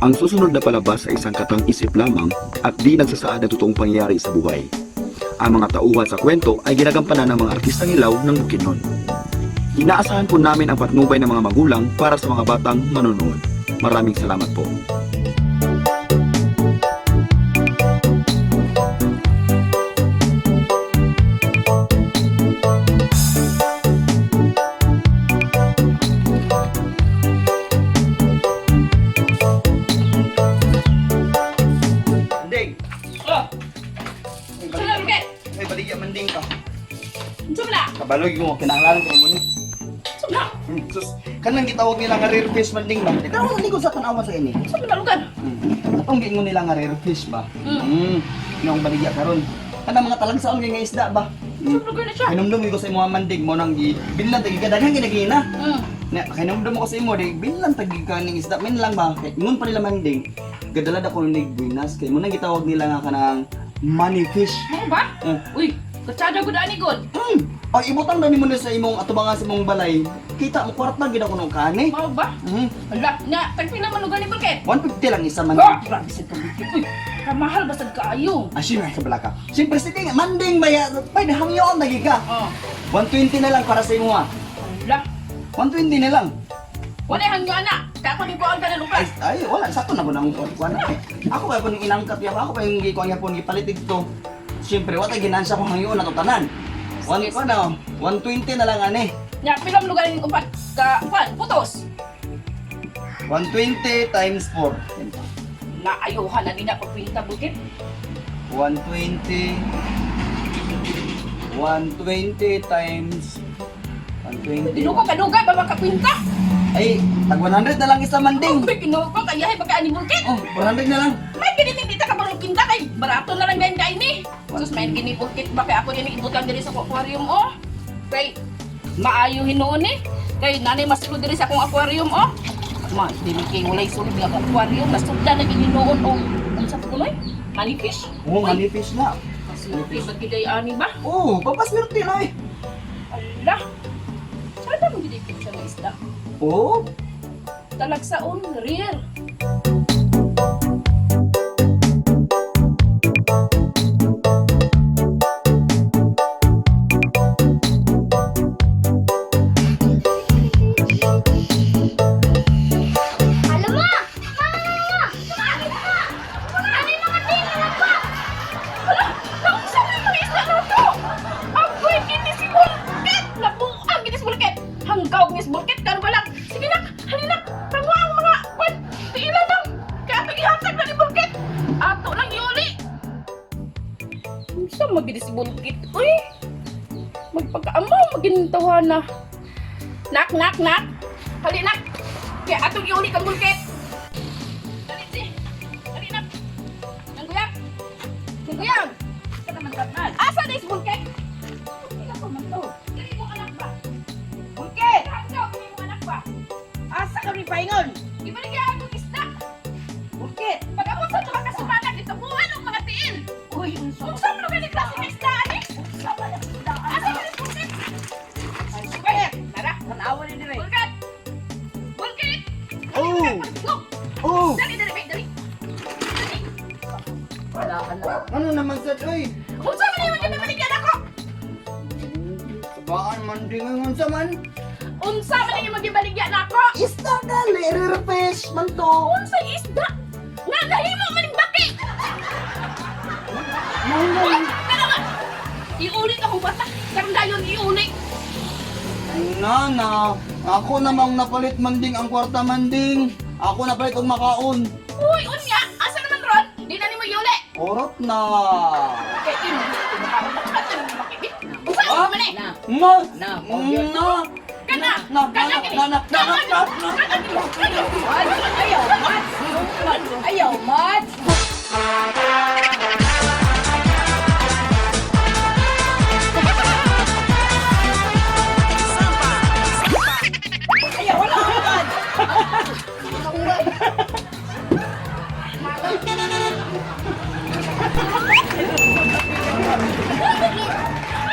Ang susunod na palabas ay isang katang-isip lamang at di nagsasaad ng totoong pangyayari sa buhay. Ang mga tauhan sa kwento ay ginagampanan ng mga artistang ilaw ng Bukidnon. Inaasahan po namin ang patnubay ng mga magulang para sa mga batang manonood. Maraming salamat po. Manding! Oh, Ay, saan na, Bukid? Ay, baligya manding ka. Saan na? Kabaloy mo, kinanglalan ko mo ni. Saan na? Sus, kanang gitawag nila nga rare fish manding ba? Ikaw ang hindi ko sa tanawa sa ini. Saan na lugar? Atong gingon nila nga rare fish ba? Mm. Yung baligya karon. Kanang mga talagsaon nga isda ba? Saan lugar na siya? Hinumdum ko sa imo ang manding mo nang binlan tagi kadaghang ginagina. Hmm. Na hinumdum ko sa imo di binlan tagi kaning isda min lang ba? Kay ingon pa nila manding. Gadala da ko ning buinas kay mo nang gitawag nila nga kanang money fish. Mo ba? Eh. Uy, katsada ko daan ni God. Ay, ibutang na ni mo na sa imong atubangan sa imong balay. Kita mo kwarta gid ako nung kani. Mo ba? Hala, nga, tagpin naman lugar ni Bukid. 150 lang isa man. Ah, grabe sa Bukid. Uy, kamahal basta kaayo. Asin sa balaka. Siyempre sige nga manding baya. Pay hangyon lagi ka. Oh, 120 na lang para sa imo ha. hala. 120 na lang. Wala hangyo ana. Kako ni buwan ka na lugar. Ay, wala sakto na ko nang kuan. Ako ba ko ning inangkat ya ako pa yung gikuan yapon gipalit dito. Siyempre wala ginansya ko hangyon na to tanan. Sige, 120 na lang ani. Nya, pilang lugar ni upat ka upat putos. 120 times 4. Naayuhan na din ako pinta Bukid. 120 times 120. Dinuko ka duga ba makapinta? Ay, tag 100 na lang isa manding. Uy, kinuko kaya baka ani Bukid. Oh, 400 na lang. May kinitin dita ka parang pinta kay barato na lang gayon kay ni. Sus may kini Bukid ba kay ako din ibutan diri sa aquarium oh. Kay maayo hinuon ni. Kay nanay masulod diri sa akong aquarium oh. Ma, dili kay walay sulod nga aquarium, nasudlan na gid hinuon oh. Unsa to kuloy? Money fish? Oo, manipis na. Masulti ba giday ani ba? Oo, papaswerte na eh. Ala. Sada mo giday picture ng isda. Oo. Talagsaon, rare. Alam mo! Mama! Sumakit ka! Ano yung mga tingin pa? Hala, naunsa na yung isda na to? Agoy, kini si Bulkit! Nabuang kini si Bulkit! Hanggaw kini si Bulkit, kano ba lang? Sige nak, halina, tama ang mga kwan, tiila lang! Kaya ito ihatag na ni Bulkit! Ato lang iuli! Unsa magini si Bulkit? Uy! Magpagkaamaw, magintawa na. Nak, nak, nak! Halina! Kaya atong iuli kang Bulkit! Halina si! Halina! Nangguyang! Nangguyang! Ka naman katnan! Asa na is Bulkit? Hindi ka pa man to. Dili mo anak ba? Bulkit! Hanggaw ko yung anak ba? Asa kami paingon? Ibalik ka atong isda! Bulkit! Pag-amot sa tuwa kasumanan, ito buwan ng mga tiil! Uy, unsa mo na ganit klase ng isda, ani? Unsa ba yung isda? Asa ka rin Bulkit? Bulkit! Tara, tanawa ni dire. Bulkit! Bulkit! Oh! Look! Oh! Dali, dali, dali! Dali! Wala ka na. Ano naman sad oy? Unsa man yung magkabibigyan ako? Sabaan manding ang unsa man? Unsa man yung magibaligyan ako? Isda gali, rare fish man to. Unsa isda? Nga nahimo man yung baki! Mahal. Kanaman! Iulit akong bata. Karang dayon iulit. Nana, ako namang napalit manding ang kwarta manding. Ako napalit og makaon. Uy, unya! Asa naman ron? Di na ni mo iuli. Orot na. Kaya ino, kumakaroon yung makibit. Unsa Ah? man eh? Ma! Na, Na! Kana! Na! Kana! Ayaw, Mats! Ayaw, Mats!